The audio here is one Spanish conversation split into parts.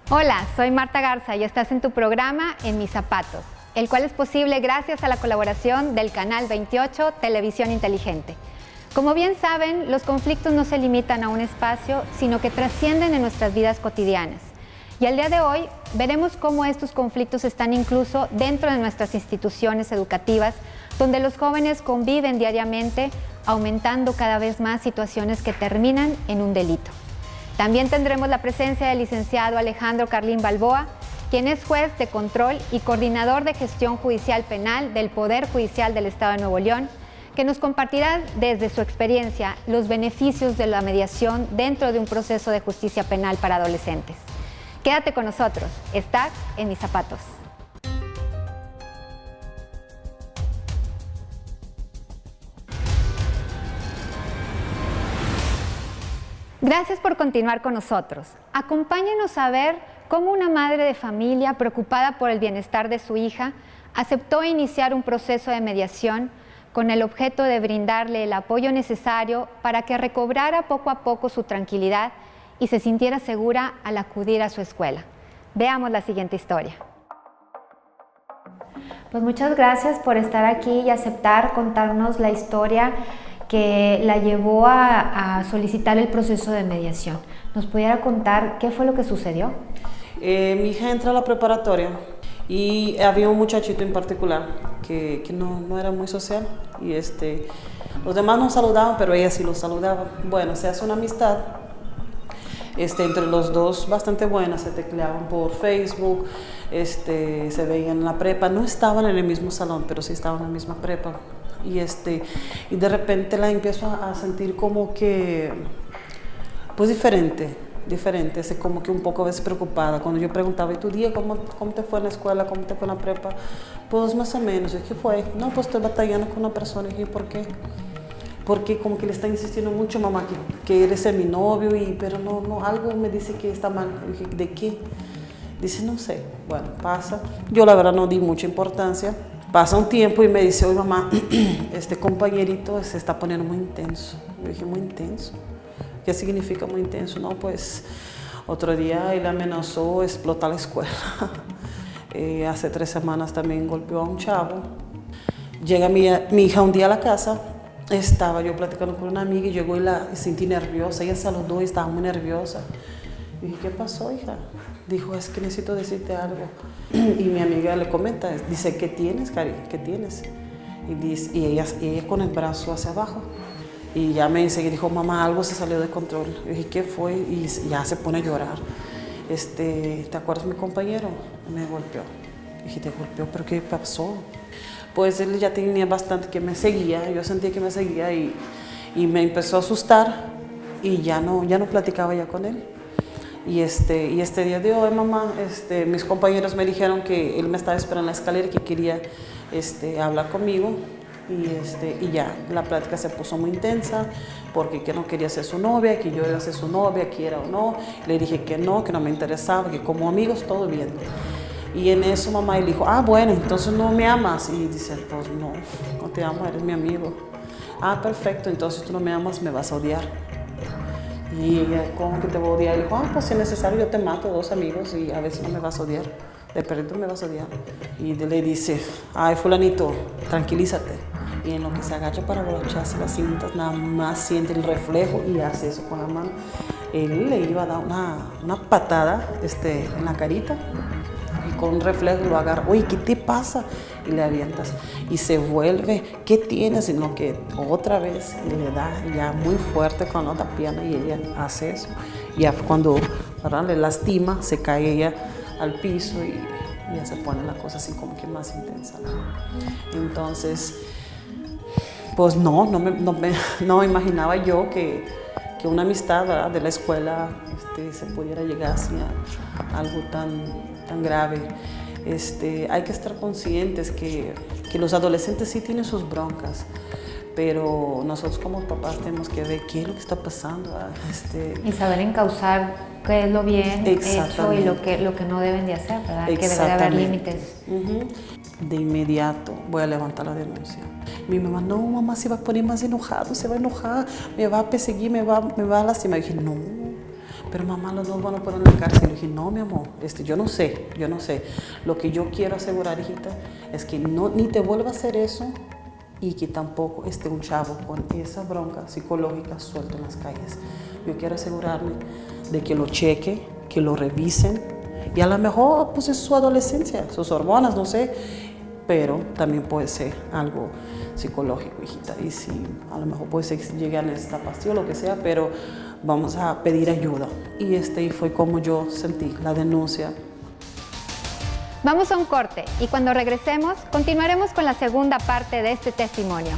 Hola, soy Marta Garza y estás en tu programa En Mis Zapatos, el cual es posible gracias a la colaboración del Canal 28 Televisión Inteligente. Como bien saben, los conflictos no se limitan a un espacio, sino que trascienden en nuestras vidas cotidianas. Y al día de hoy veremos cómo estos conflictos están incluso dentro de nuestras instituciones educativas, donde los jóvenes conviven diariamente, aumentando cada vez más situaciones que terminan en un delito. También tendremos la presencia del licenciado Alejandro Carlín Balboa, quien es juez de control y coordinador de gestión judicial penal del Poder Judicial del Estado de Nuevo León, que nos compartirá desde su experiencia los beneficios de la mediación dentro de un proceso de justicia penal para adolescentes. Quédate con nosotros, estás en Mis Zapatos. Gracias por continuar con nosotros. Acompáñenos a ver cómo una madre de familia preocupada por el bienestar de su hija aceptó iniciar un proceso de mediación con el objeto de brindarle el apoyo necesario para que recobrara poco a poco su tranquilidad y se sintiera segura al acudir a su escuela. Veamos la siguiente historia. Pues muchas gracias por estar aquí y aceptar contarnos la historia que la llevó a solicitar el proceso de mediación. ¿Nos pudiera contar qué fue lo que sucedió? Mi hija entra a la preparatoria y había un muchachito en particular que no era muy social y los demás no saludaban, pero ella sí los saludaba. Bueno, se hace una amistad entre los dos bastante buena, se tecleaban por Facebook, se veían en la prepa, no estaban en el mismo salón, pero sí estaban en la misma prepa. Y de repente la empiezo a sentir como que, pues diferente, como que un poco a veces preocupada. Cuando yo preguntaba, ¿y tu día cómo te fue en la escuela, cómo te fue en la prepa? Pues más o menos. ¿Y qué fue? No, pues estoy batallando con una persona. Y dije, ¿por qué? Porque como que le está insistiendo mucho, mamá, que eres mi novio, pero no, algo me dice que está mal. Y dije, ¿de qué? Dice, no sé. Bueno, pasa. Yo la verdad no di mucha importancia. Pasa un tiempo y me dice, oye mamá, este compañerito se está poniendo muy intenso. Yo dije, muy intenso. ¿Qué significa muy intenso? No, pues otro día él amenazó explotar la escuela. Hace 3 semanas también golpeó a un chavo. Llega mi hija un día a la casa, estaba yo platicando con una amiga y llegó y la sentí nerviosa. Ella saludó y estaba muy nerviosa. Y dije, ¿qué pasó, hija? Dijo, es que necesito decirte algo. Y mi amiga le comenta, dice, ¿qué tienes, Cari? ¿Qué tienes? Y ella con el brazo hacia abajo. Y ya me dice, dijo, mamá, algo se salió de control. Y dije, ¿qué fue? Y ya se pone a llorar. ¿Te acuerdas mi compañero? Me golpeó. Y dije, ¿te golpeó? ¿Pero qué pasó? Pues él ya tenía bastante que me seguía. Yo sentí que me seguía y me empezó a asustar. Y ya no platicaba ya con él. Y este día de hoy, mamá, mis compañeros me dijeron que él me estaba esperando en la escalera y que quería hablar conmigo. Y ya, la plática se puso muy intensa porque que no quería ser su novia, que yo iba a ser su novia, quiera o no. Le dije que no me interesaba, que como amigos todo bien. Y en eso mamá le dijo, bueno, entonces no me amas. Y dice, pues no te amo, eres mi amigo. Perfecto, entonces tú no me amas, me vas a odiar. Y ella, ¿cómo que te voy a odiar? Y dijo, pues si es necesario yo te mato 2 amigos y a veces no me vas a odiar. De perdido me vas a odiar. Y le dice, fulanito, tranquilízate. Y en lo que se agacha para abrocharse las cintas, nada más siente el reflejo y hace eso con la mano. Él le iba a dar una patada en la carita. Y con un reflejo lo agarra, oye, ¿qué te pasa? Y le avientas. Y se vuelve, ¿qué tienes? Sino que otra vez le da ya muy fuerte con la otra pierna y ella hace eso. Y ya cuando le lastima, se cae ella al piso y ya se pone la cosa así como que más intensa, ¿no? Entonces, pues no me imaginaba yo que una amistad, ¿verdad?, de la escuela se pudiera llegar así a algo tan grave. Hay que estar conscientes que los adolescentes sí tienen sus broncas, pero nosotros como papás tenemos que ver qué es lo que está pasando. Y saber encauzar qué es lo bien hecho y lo que no deben de hacer, ¿verdad? Que debe de haber límites. De inmediato voy a levantar la denuncia. Mi mamá, no, mamá, se va a poner más enojado, se va a enojar, me va a perseguir, me va a lastimar. Y dije, no, pero mamá, no van a poner en la cárcel. Le dije, no, mi amor, yo no sé. Lo que yo quiero asegurar, hijita, es que ni te vuelva a hacer eso y que tampoco esté un chavo con esa bronca psicológica suelto en las calles. Yo quiero asegurarme de que lo cheque, que lo revisen, y a lo mejor pues es su adolescencia, sus hormonas, no sé, pero también puede ser algo psicológico, hijita, y si a lo mejor puede ser que llegue a esta pastilla o lo que sea, pero vamos a pedir ayuda. Y fue como yo sentí la denuncia. Vamos a un corte y cuando regresemos continuaremos con la segunda parte de este testimonio.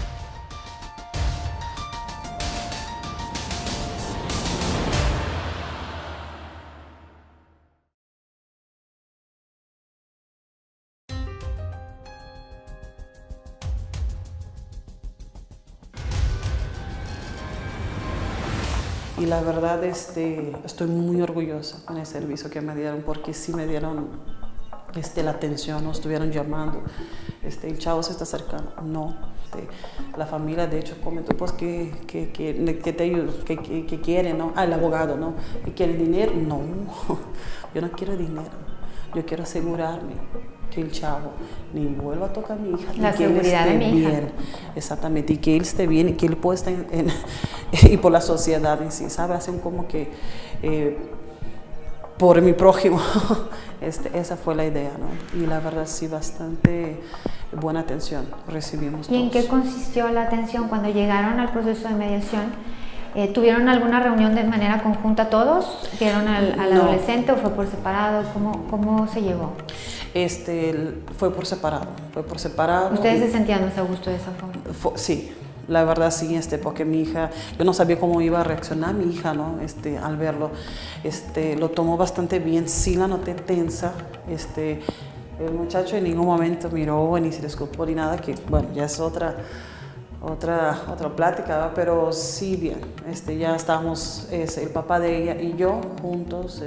Y la verdad, estoy muy orgullosa con el servicio que me dieron, porque sí me dieron la atención, nos estuvieron llamando, el chavo se está acercando, no. La familia, de hecho, comentó pues que te ayudo, que quiere, ¿no? El abogado, ¿no? ¿Y quiere dinero? No, yo no quiero dinero, yo quiero asegurarme que el chavo ni vuelva a tocar a mi hija. La seguridad de mi hija. Bien, exactamente, y que él esté bien y que él pueda estar y por la sociedad en sí, ¿sabe? Hacen como que por mi prójimo. Esa fue la idea, ¿no? Y la verdad sí, bastante buena atención recibimos. ¿Y en qué consistió la atención cuando llegaron al proceso de mediación? ¿Tuvieron alguna reunión de manera conjunta todos? ¿Vieron al No. adolescente o fue por separado? ¿Cómo se llevó? Fue por separado. ¿Ustedes se sentían más a gusto de esa forma? Sí, la verdad sí, porque mi hija, yo no sabía cómo iba a reaccionar mi hija, ¿no? Al verlo, lo tomó bastante bien, sí la noté tensa, el muchacho en ningún momento miró ni se disculpó ni nada, que bueno, ya es otra plática, ¿verdad? Pero sí bien, ya estábamos, el papá de ella y yo juntos,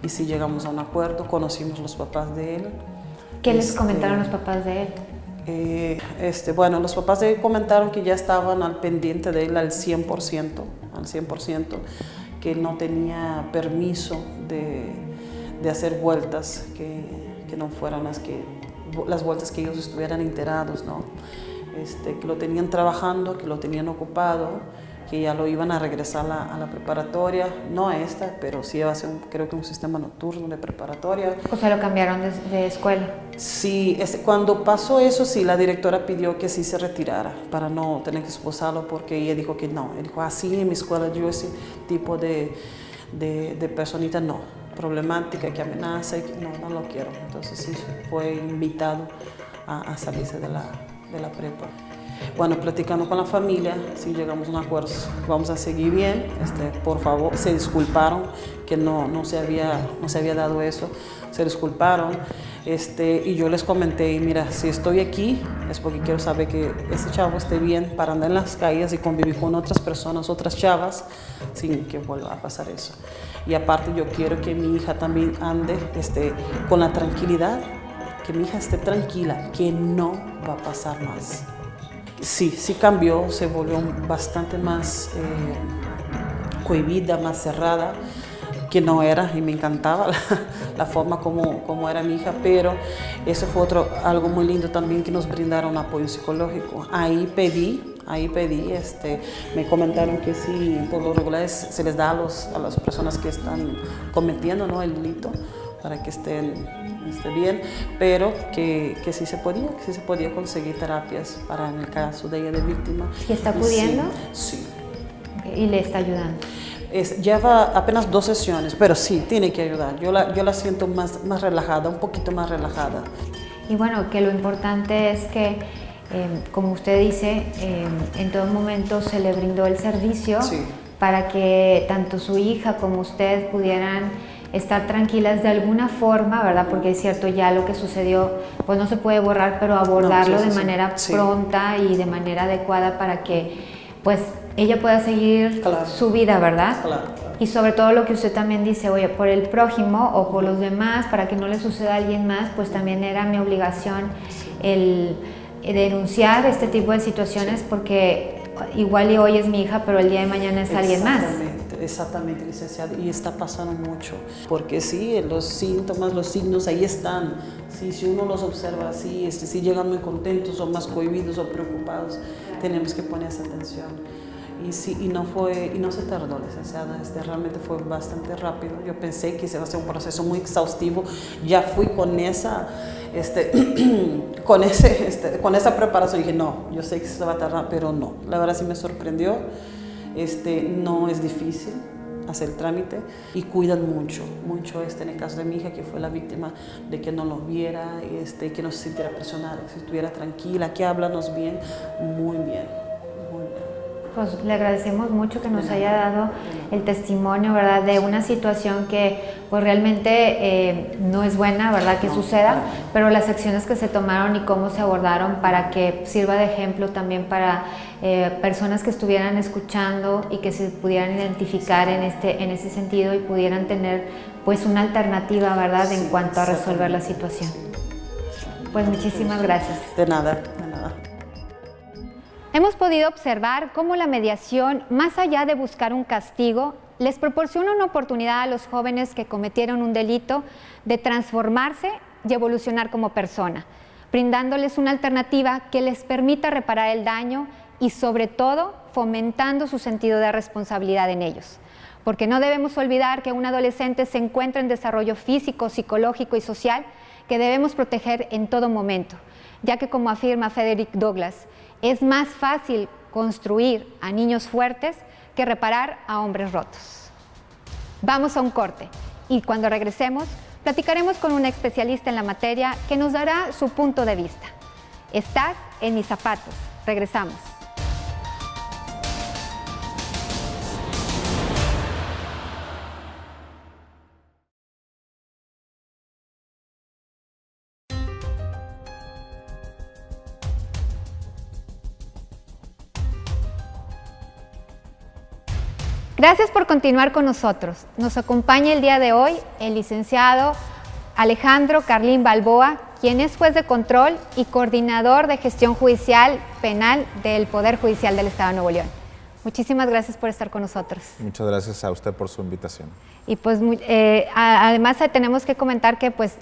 y sí llegamos a un acuerdo, conocimos los papás de él. ¿Qué les comentaron los papás de él? Bueno, los papás de él comentaron que ya estaban al pendiente de él al 100%, que él no tenía permiso de hacer vueltas, que no fueran las vueltas que ellos estuvieran enterados, ¿no? Que lo tenían trabajando, que lo tenían ocupado, que ya lo iban a regresar a la preparatoria, no a esta, pero sí va a ser creo que un sistema nocturno de preparatoria. O sea, lo cambiaron de escuela. Sí, cuando pasó eso, sí, la directora pidió que sí se retirara para no tener que expulsarlo, porque ella dijo que no. Él dijo, así en mi escuela yo ese tipo de personita no, problemática, que amenaza, y que no lo quiero. Entonces sí, fue invitado a salirse de la prepa. Bueno, platicando con la familia, sí llegamos a un acuerdo, vamos a seguir bien, por favor, se disculparon, que no se había dado eso, se disculparon, y yo les comenté, mira, si estoy aquí es porque quiero saber que ese chavo esté bien para andar en las calles y convivir con otras personas, otras chavas, sin que vuelva a pasar eso. Y aparte yo quiero que mi hija también ande con la tranquilidad, que mi hija esté tranquila, que no va a pasar más. Sí cambió, se volvió bastante más cohibida, más cerrada, que no era, y me encantaba la forma como era mi hija, pero eso fue algo muy lindo también, que nos brindaron apoyo psicológico. Ahí pedí, me comentaron que sí, por lo regular se les da a las personas que están cometiendo, ¿no?, el delito, para que estén bien, pero que sí se podía conseguir terapias para en el caso de ella de víctima. ¿Y está acudiendo? Sí. Okay. ¿Y le está ayudando? Lleva apenas 2 sesiones, pero sí, tiene que ayudar. Yo la siento más relajada, un poquito más relajada. Y bueno, que lo importante es que, como usted dice, en todo momento se le brindó el servicio, sí, para que tanto su hija como usted pudieran estar tranquilas de alguna forma, ¿verdad? Porque es cierto, ya lo que sucedió pues no se puede borrar, pero abordarlo de manera pronta y de manera adecuada para que pues ella pueda seguir su vida, ¿verdad? Claro. Y sobre todo lo que usted también dice, oye, por el prójimo o por los demás, para que no le suceda a alguien más, pues también era mi obligación el denunciar este tipo de situaciones, porque igual y hoy es mi hija, pero el día de mañana es alguien más. Exactamente, licenciada, y está pasando mucho, porque sí, los síntomas, los signos ahí están. Sí, si uno los observa así, si llegan muy contentos o más cohibidos o preocupados, tenemos que poner esa atención. Y sí, y no se tardó, licenciada, realmente fue bastante rápido. Yo pensé que se iba a ser un proceso muy exhaustivo. Ya fui con esa, con esa preparación. Dije, no, yo sé que se va a tardar, pero no. La verdad sí me sorprendió. No es difícil hacer el trámite y cuidan mucho, en el caso de mi hija, que fue la víctima, de que no los viera, que no se sintiera presionada, que estuviera tranquila, que háblanos bien, muy bien, muy bien. Pues le agradecemos mucho que nos haya dado el testimonio, ¿verdad?, de una situación que pues realmente no es buena, ¿verdad?, que suceda, pero las acciones que se tomaron y cómo se abordaron para que sirva de ejemplo también para personas que estuvieran escuchando y que se pudieran identificar en ese sentido y pudieran tener pues una alternativa, ¿verdad?, en cuanto a resolver la situación. Pues muchísimas gracias. De nada, de nada. Hemos podido observar cómo la mediación, más allá de buscar un castigo, les proporciona una oportunidad a los jóvenes que cometieron un delito de transformarse y evolucionar como persona, brindándoles una alternativa que les permita reparar el daño y, sobre todo, fomentando su sentido de responsabilidad en ellos. Porque no debemos olvidar que un adolescente se encuentra en desarrollo físico, psicológico y social que debemos proteger en todo momento, ya que, como afirma Frederick Douglass, es más fácil construir a niños fuertes que reparar a hombres rotos. Vamos a un corte y cuando regresemos platicaremos con una especialista en la materia que nos dará su punto de vista. Estás en Mis Zapatos. Regresamos. Gracias por continuar con nosotros. Nos acompaña el día de hoy el licenciado Alejandro Carlín Balboa, quien es juez de control y coordinador de gestión judicial penal del Poder Judicial del Estado de Nuevo León. Muchísimas gracias por estar con nosotros. Muchas gracias a usted por su invitación. Y pues además tenemos que comentar que pues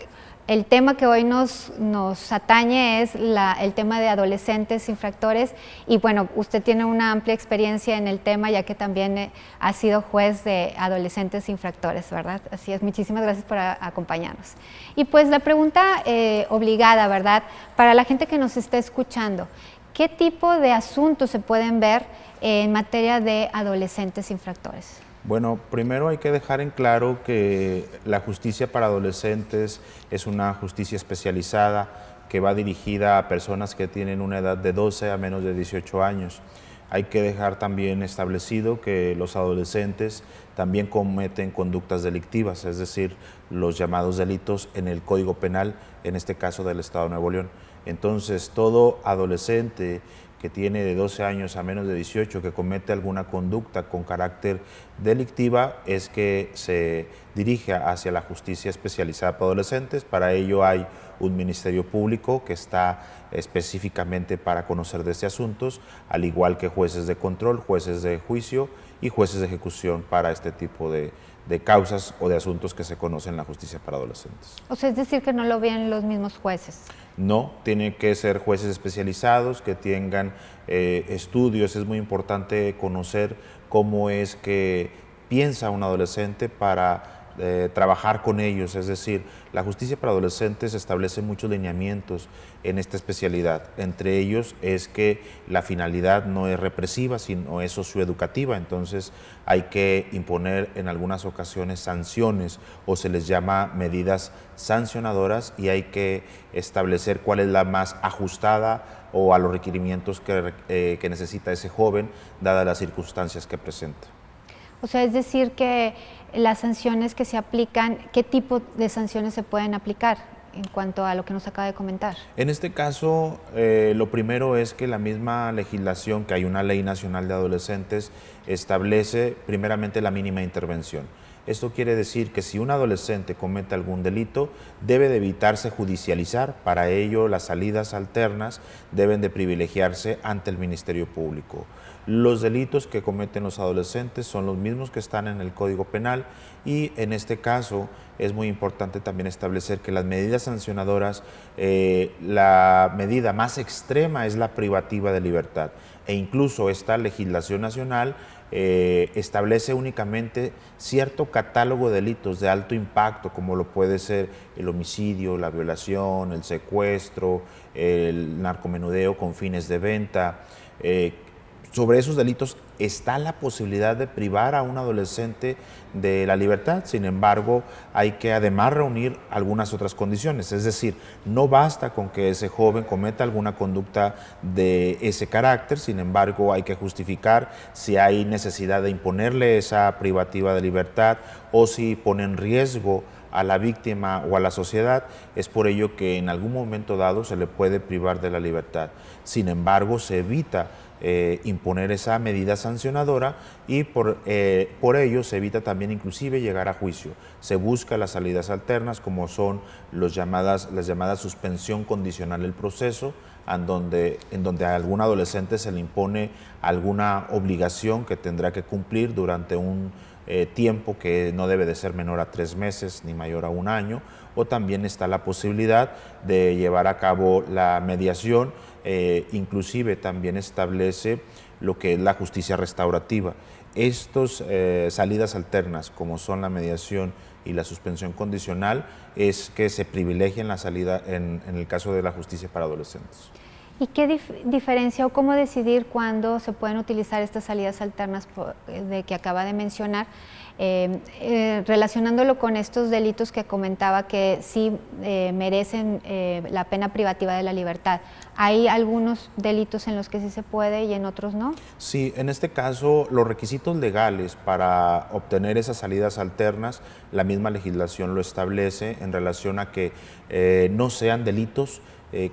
el tema que hoy nos atañe es el tema de adolescentes infractores y bueno, usted tiene una amplia experiencia en el tema ya que también ha sido juez de adolescentes infractores, ¿verdad? Así es, muchísimas gracias por acompañarnos. Y pues la pregunta obligada, ¿verdad? Para la gente que nos está escuchando, ¿qué tipo de asuntos se pueden ver en materia de adolescentes infractores? Bueno, primero hay que dejar en claro que la justicia para adolescentes es una justicia especializada que va dirigida a personas que tienen una edad de 12 a menos de 18 años. Hay que dejar también establecido que los adolescentes también cometen conductas delictivas, es decir, los llamados delitos en el Código Penal, en este caso del Estado de Nuevo León. Entonces, todo adolescente que tiene de 12 años a menos de 18, que comete alguna conducta con carácter delictiva, es que se dirige hacia la justicia especializada para adolescentes. Para ello hay un ministerio público que está específicamente para conocer de este asuntos, al igual que jueces de control, jueces de juicio y jueces de ejecución para este tipo de causas o de asuntos que se conocen en la justicia para adolescentes. O sea, es decir, que no lo ven los mismos jueces. No, tienen que ser jueces especializados, que tengan estudios. Es muy importante conocer cómo es que piensa un adolescente para trabajar con ellos. Es decir, la justicia para adolescentes establece muchos lineamientos en esta especialidad. Entre ellos es que la finalidad no es represiva, sino es socioeducativa. Entonces hay que imponer en algunas ocasiones sanciones o se les llama medidas sancionadoras y hay que establecer cuál es la más ajustada o a los requerimientos que necesita ese joven, dadas las circunstancias que presenta. O sea, es decir que las sanciones que se aplican, ¿qué tipo de sanciones se pueden aplicar en cuanto a lo que nos acaba de comentar? En este caso, lo primero es que la misma legislación, que hay una ley nacional de adolescentes, establece primeramente la mínima intervención. Esto quiere decir que si un adolescente comete algún delito, debe de evitarse judicializar. Para ello, las salidas alternas deben de privilegiarse ante el Ministerio Público. Los delitos que cometen los adolescentes son los mismos que están en el Código Penal y en este caso es muy importante también establecer que las medidas sancionadoras, la medida más extrema es la privativa de libertad e incluso esta legislación nacional establece únicamente cierto catálogo de delitos de alto impacto, como lo puede ser el homicidio, la violación, el secuestro, el narcomenudeo con fines de venta. Sobre esos delitos está la posibilidad de privar a un adolescente de la libertad. Sin embargo, hay que además reunir algunas otras condiciones. Es decir, no basta con que ese joven cometa alguna conducta de ese carácter, sin embargo, hay que justificar si hay necesidad de imponerle esa privativa de libertad o si pone en riesgo a la víctima o a la sociedad. Es por ello que en algún momento dado se le puede privar de la libertad. Sin embargo, se evita imponer esa medida sancionadora y por ello se evita también inclusive llegar a juicio. Se busca las salidas alternas como son las llamadas suspensión condicional del proceso, en donde a algún adolescente se le impone alguna obligación que tendrá que cumplir durante un tiempo que no debe de ser menor a 3 meses ni mayor a 1 año, o también está la posibilidad de llevar a cabo la mediación, inclusive también establece lo que es la justicia restaurativa. Estas salidas alternas, como son la mediación y la suspensión condicional, es que se privilegian la salida en el caso de la justicia para adolescentes. ¿Y qué diferencia o cómo decidir cuándo se pueden utilizar estas salidas alternas de que acaba de mencionar, relacionándolo con estos delitos que comentaba que sí merecen la pena privativa de la libertad? ¿Hay algunos delitos en los que sí se puede y en otros no? Sí, en este caso los requisitos legales para obtener esas salidas alternas, la misma legislación lo establece en relación a que no sean delitos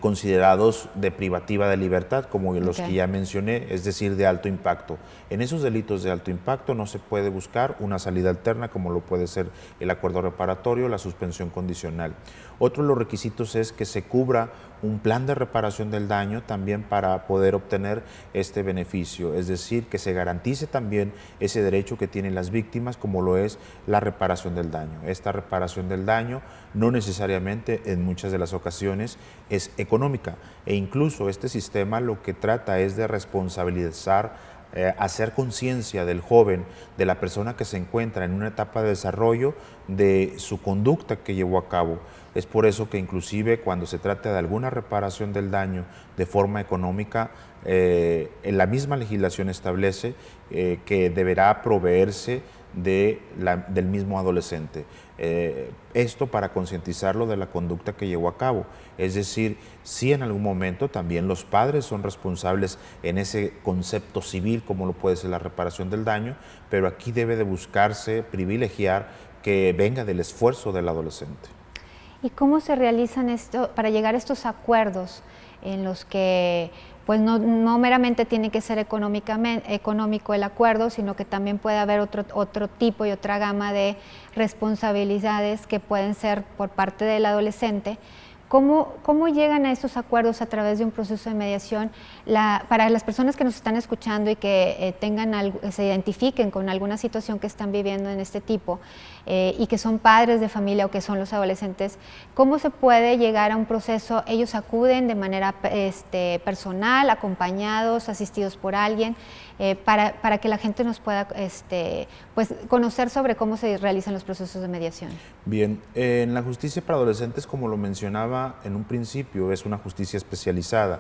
considerados de privativa de libertad, como los que ya mencioné, es decir, de alto impacto. En esos delitos de alto impacto no se puede buscar una salida alterna, como lo puede ser el acuerdo reparatorio, la suspensión condicional. Otro de los requisitos es que se cubra un plan de reparación del daño también para poder obtener este beneficio, es decir, que se garantice también ese derecho que tienen las víctimas, como lo es la reparación del daño. Esta reparación del daño no necesariamente, en muchas de las ocasiones, es económica, e incluso este sistema lo que trata es de responsabilizar, hacer conciencia del joven, de la persona que se encuentra en una etapa de desarrollo, de su conducta que llevó a cabo. Es por eso que inclusive cuando se trata de alguna reparación del daño de forma económica, en la misma legislación establece que deberá proveerse del mismo adolescente. Esto para concientizarlo de la conducta que llevó a cabo. Es decir, si en algún momento también los padres son responsables en ese concepto civil, como lo puede ser la reparación del daño, pero aquí debe de buscarse privilegiar que venga del esfuerzo del adolescente. ¿Y cómo se realizan esto para llegar a estos acuerdos en los que pues no meramente tiene que ser económico el acuerdo, sino que también puede haber otro tipo y otra gama de responsabilidades que pueden ser por parte del adolescente? ¿Cómo llegan a estos acuerdos a través de un proceso de mediación? Para las personas que nos están escuchando y que se identifiquen con alguna situación que están viviendo en este tipo y que son padres de familia o que son los adolescentes, ¿cómo se puede llegar a un proceso? Ellos acuden de manera personal, acompañados, asistidos por alguien, para que la gente nos pueda pues, conocer sobre cómo se realizan los procesos de mediación. Bien, en la justicia para adolescentes, como lo mencionaba en un principio, es una justicia especializada,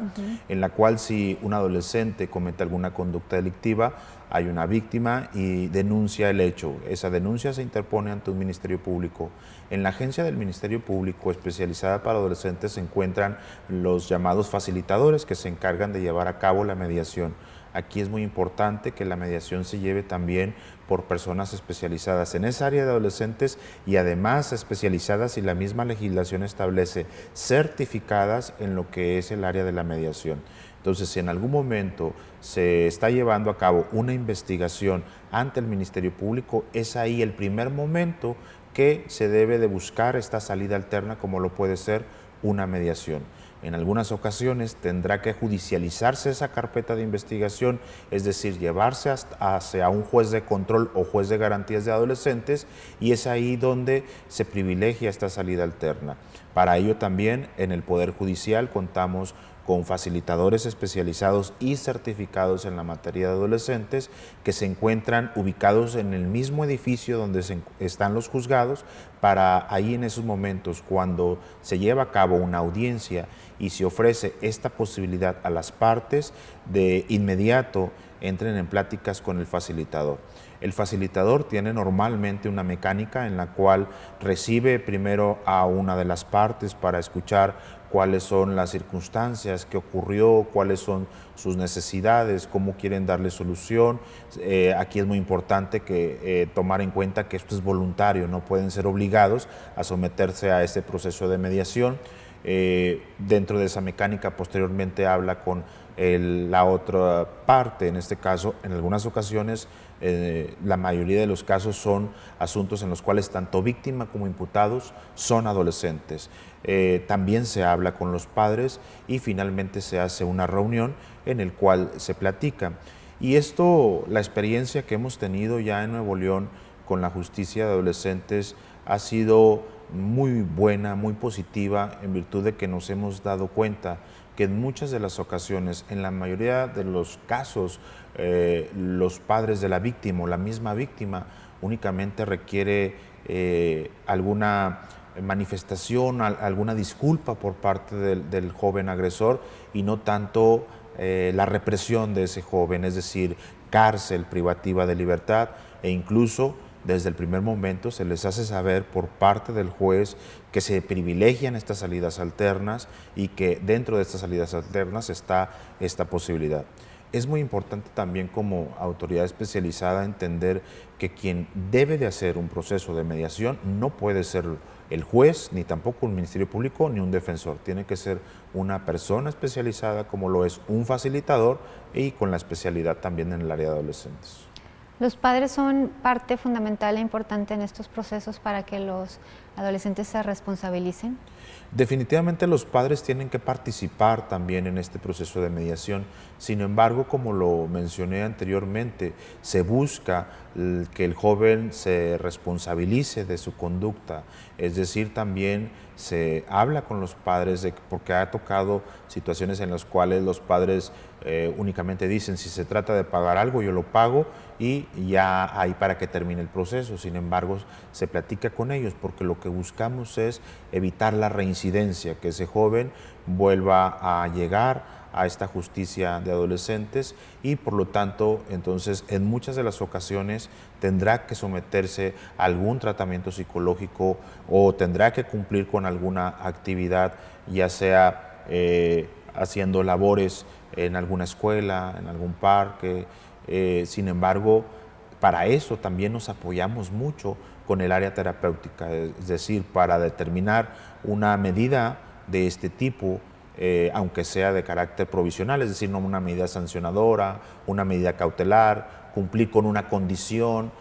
en la cual si un adolescente comete alguna conducta delictiva, hay una víctima y denuncia el hecho. Esa denuncia se interpone ante un Ministerio Público. En la agencia del Ministerio Público especializada para adolescentes se encuentran los llamados facilitadores que se encargan de llevar a cabo la mediación. Aquí es muy importante que la mediación se lleve también por personas especializadas en esa área de adolescentes y además especializadas, y la misma legislación establece, certificadas en lo que es el área de la mediación. Entonces, si en algún momento se está llevando a cabo una investigación ante el Ministerio Público, es ahí el primer momento que se debe de buscar esta salida alterna, como lo puede ser una mediación. En algunas ocasiones tendrá que judicializarse esa carpeta de investigación, es decir, llevarse hacia un juez de control o juez de garantías de adolescentes, y es ahí donde se privilegia esta salida alterna. Para ello también en el Poder Judicial contamos con facilitadores especializados y certificados en la materia de adolescentes que se encuentran ubicados en el mismo edificio donde están los juzgados, para ahí en esos momentos, cuando se lleva a cabo una audiencia y se ofrece esta posibilidad a las partes, de inmediato entren en pláticas con el facilitador. El facilitador tiene normalmente una mecánica en la cual recibe primero a una de las partes para escuchar cuáles son las circunstancias, qué ocurrió, cuáles son sus necesidades, cómo quieren darle solución. Aquí es muy importante tomar en cuenta que esto es voluntario, no pueden ser obligados a someterse a este proceso de mediación. Dentro de esa mecánica posteriormente habla con la otra parte. En este caso, en algunas ocasiones, la mayoría de los casos son asuntos en los cuales tanto víctima como imputados son adolescentes. También se habla con los padres y finalmente se hace una reunión en el cual se platica. Y esto, la experiencia que hemos tenido ya en Nuevo León con la justicia de adolescentes ha sido muy buena, muy positiva, en virtud de que nos hemos dado cuenta que en muchas de las ocasiones, en la mayoría de los casos, los padres de la víctima o la misma víctima únicamente requiere alguna manifestación, alguna disculpa por parte del joven agresor, y no tanto la represión de ese joven, es decir, cárcel, privativa de libertad, e incluso desde el primer momento se les hace saber por parte del juez que se privilegian estas salidas alternas y que dentro de estas salidas alternas está esta posibilidad. Es muy importante también como autoridad especializada entender que quien debe de hacer un proceso de mediación no puede ser el juez, ni tampoco un Ministerio Público, ni un defensor. Tiene que ser una persona especializada como lo es un facilitador, y con la especialidad también en el área de adolescentes. ¿Los padres son parte fundamental e importante en estos procesos para que los adolescentes se responsabilicen? Definitivamente los padres tienen que participar también en este proceso de mediación. Sin embargo, como lo mencioné anteriormente, se busca que el joven se responsabilice de su conducta, es decir, también se habla con los padres, porque ha tocado situaciones en las cuales los padres únicamente dicen: si se trata de pagar algo, yo lo pago y ya ahí para que termine el proceso. Sin embargo, se platica con ellos, porque lo que buscamos es evitar la reincidencia, que ese joven vuelva a llegar a esta justicia de adolescentes, y por lo tanto, entonces, en muchas de las ocasiones tendrá que someterse a algún tratamiento psicológico o tendrá que cumplir con alguna actividad, ya sea haciendo labores en alguna escuela, en algún parque. Sin embargo, para eso también nos apoyamos mucho con el área terapéutica, es decir, para determinar una medida de este tipo, aunque sea de carácter provisional, es decir, no una medida sancionadora, una medida cautelar, cumplir con una condición.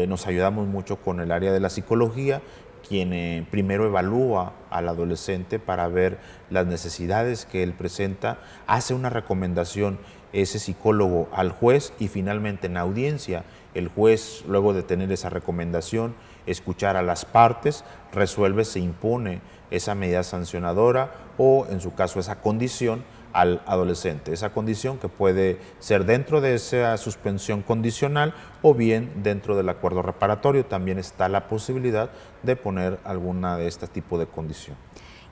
Nos ayudamos mucho con el área de la psicología, quien primero evalúa al adolescente para ver las necesidades que él presenta, hace una recomendación ese psicólogo al juez, y finalmente en audiencia el juez, luego de tener esa recomendación, escuchar a las partes, resuelve, se impone esa medida sancionadora o, en su caso, esa condición al adolescente. Esa condición que puede ser dentro de esa suspensión condicional o bien dentro del acuerdo reparatorio. También está la posibilidad de poner alguna de este tipo de condición.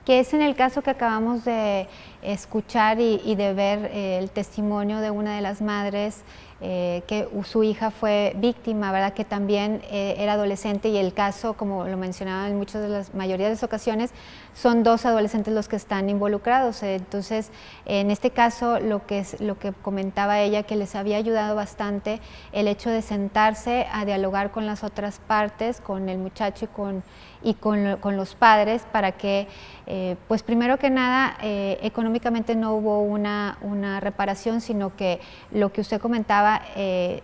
Que es en el caso que acabamos de escuchar y de ver el testimonio de una de las madres, que su hija fue víctima, ¿verdad? Que también era adolescente, y el caso, como lo mencionaba en muchas de las mayoría de las ocasiones, son dos adolescentes los que están involucrados. Entonces, en este caso, lo que comentaba ella, que les había ayudado bastante el hecho de sentarse a dialogar con las otras partes, con el muchacho y con los padres, para que pues primero que nada, económicamente no hubo una reparación, sino que lo que usted comentaba,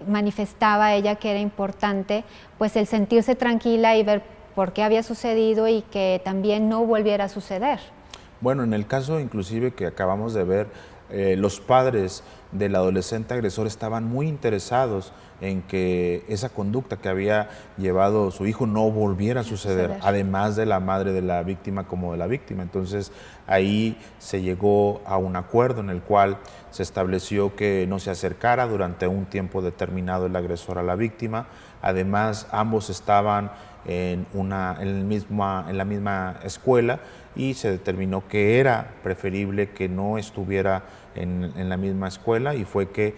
manifestaba ella que era importante, pues el sentirse tranquila y ver por qué había sucedido y que también no volviera a suceder. Bueno, en el caso inclusive que acabamos de ver, los padres del adolescente agresor estaban muy interesados en que esa conducta que había llevado su hijo no volviera a suceder, además de la madre de la víctima como de la víctima. Entonces ahí se llegó a un acuerdo en el cual se estableció que no se acercara durante un tiempo determinado el agresor a la víctima. Además, ambos estaban en la misma escuela y se determinó que era preferible que no estuviera en la misma escuela, y fue que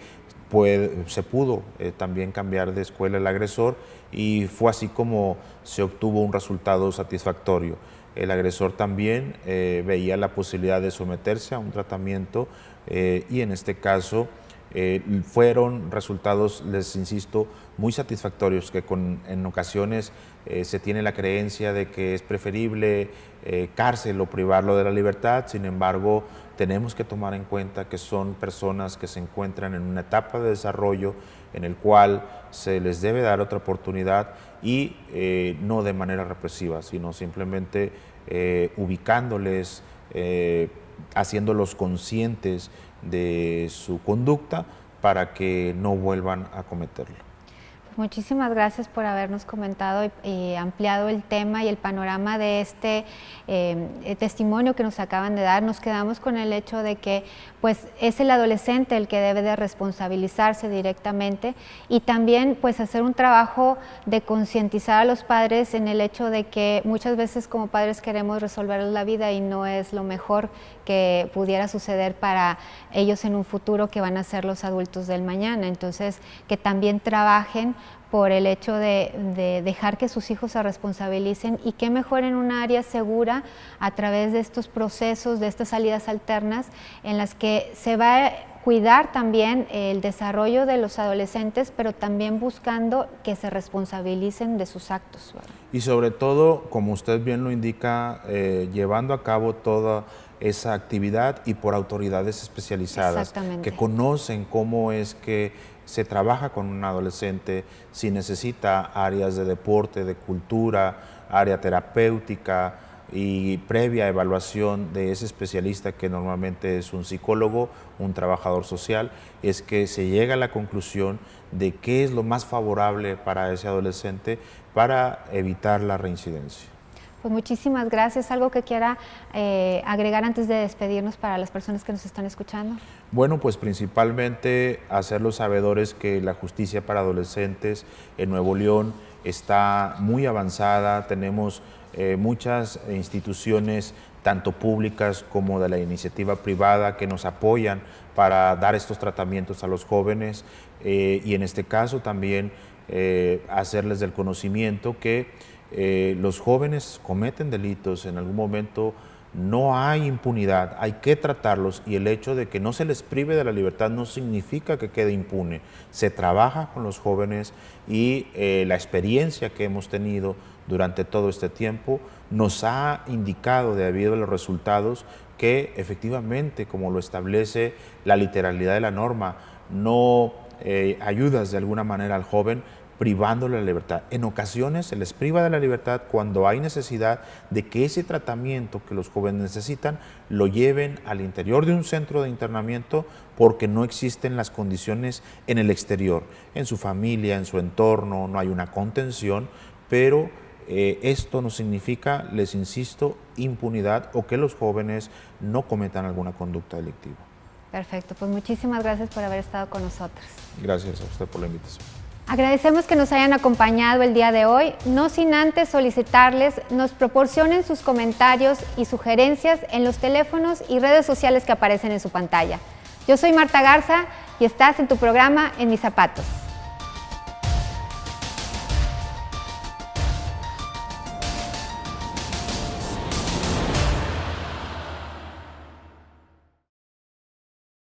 se pudo también cambiar de escuela el agresor, y fue así como se obtuvo un resultado satisfactorio. El agresor también veía la posibilidad de someterse a un tratamiento y en este caso fueron resultados, les insisto, muy satisfactorios, que en ocasiones se tiene la creencia de que es preferible cárcel o privarlo de la libertad. Sin embargo, tenemos que tomar en cuenta que son personas que se encuentran en una etapa de desarrollo en el cual se les debe dar otra oportunidad, y no de manera represiva, sino simplemente ubicándoles, haciéndolos conscientes de su conducta para que no vuelvan a cometerlo. Muchísimas gracias por habernos comentado y ampliado el tema y el panorama de este testimonio que nos acaban de dar. Nos quedamos con el hecho de que pues, es el adolescente el que debe de responsabilizarse directamente, y también pues, hacer un trabajo de concientizar a los padres en el hecho de que muchas veces como padres queremos resolverles la vida y no es lo mejor que pudiera suceder para ellos en un futuro, que van a ser los adultos del mañana. Entonces, que también trabajen por el hecho de dejar que sus hijos se responsabilicen, y que mejor en un área segura a través de estos procesos, de estas salidas alternas en las que se va a cuidar también el desarrollo de los adolescentes, pero también buscando que se responsabilicen de sus actos, ¿verdad? Y sobre todo, como usted bien lo indica, llevando a cabo toda esa actividad y por autoridades especializadas que conocen cómo es que se trabaja con un adolescente, si necesita áreas de deporte, de cultura, área terapéutica, y previa evaluación de ese especialista, que normalmente es un psicólogo, un trabajador social, es que se llega a la conclusión de qué es lo más favorable para ese adolescente para evitar la reincidencia. Pues muchísimas gracias. ¿Algo que quiera agregar antes de despedirnos para las personas que nos están escuchando? Bueno, pues principalmente hacerlos sabedores que la justicia para adolescentes en Nuevo León está muy avanzada. Tenemos muchas instituciones, tanto públicas como de la iniciativa privada, que nos apoyan para dar estos tratamientos a los jóvenes, y en este caso también hacerles del conocimiento que los jóvenes cometen delitos, en algún momento no hay impunidad, hay que tratarlos, y el hecho de que no se les prive de la libertad no significa que quede impune. Se trabaja con los jóvenes, y la experiencia que hemos tenido durante todo este tiempo nos ha indicado, debido a los resultados, que efectivamente, como lo establece la literalidad de la norma, no ayudas de alguna manera al joven privándole la libertad. En ocasiones se les priva de la libertad cuando hay necesidad de que ese tratamiento que los jóvenes necesitan lo lleven al interior de un centro de internamiento, porque no existen las condiciones en el exterior, en su familia, en su entorno, no hay una contención, pero esto no significa, les insisto, impunidad o que los jóvenes no cometan alguna conducta delictiva. Perfecto, pues muchísimas gracias por haber estado con nosotros. Gracias a usted por la invitación. Agradecemos que nos hayan acompañado el día de hoy, no sin antes solicitarles nos proporcionen sus comentarios y sugerencias en los teléfonos y redes sociales que aparecen en su pantalla. Yo soy Marta Garza y estás en tu programa En Mis Zapatos.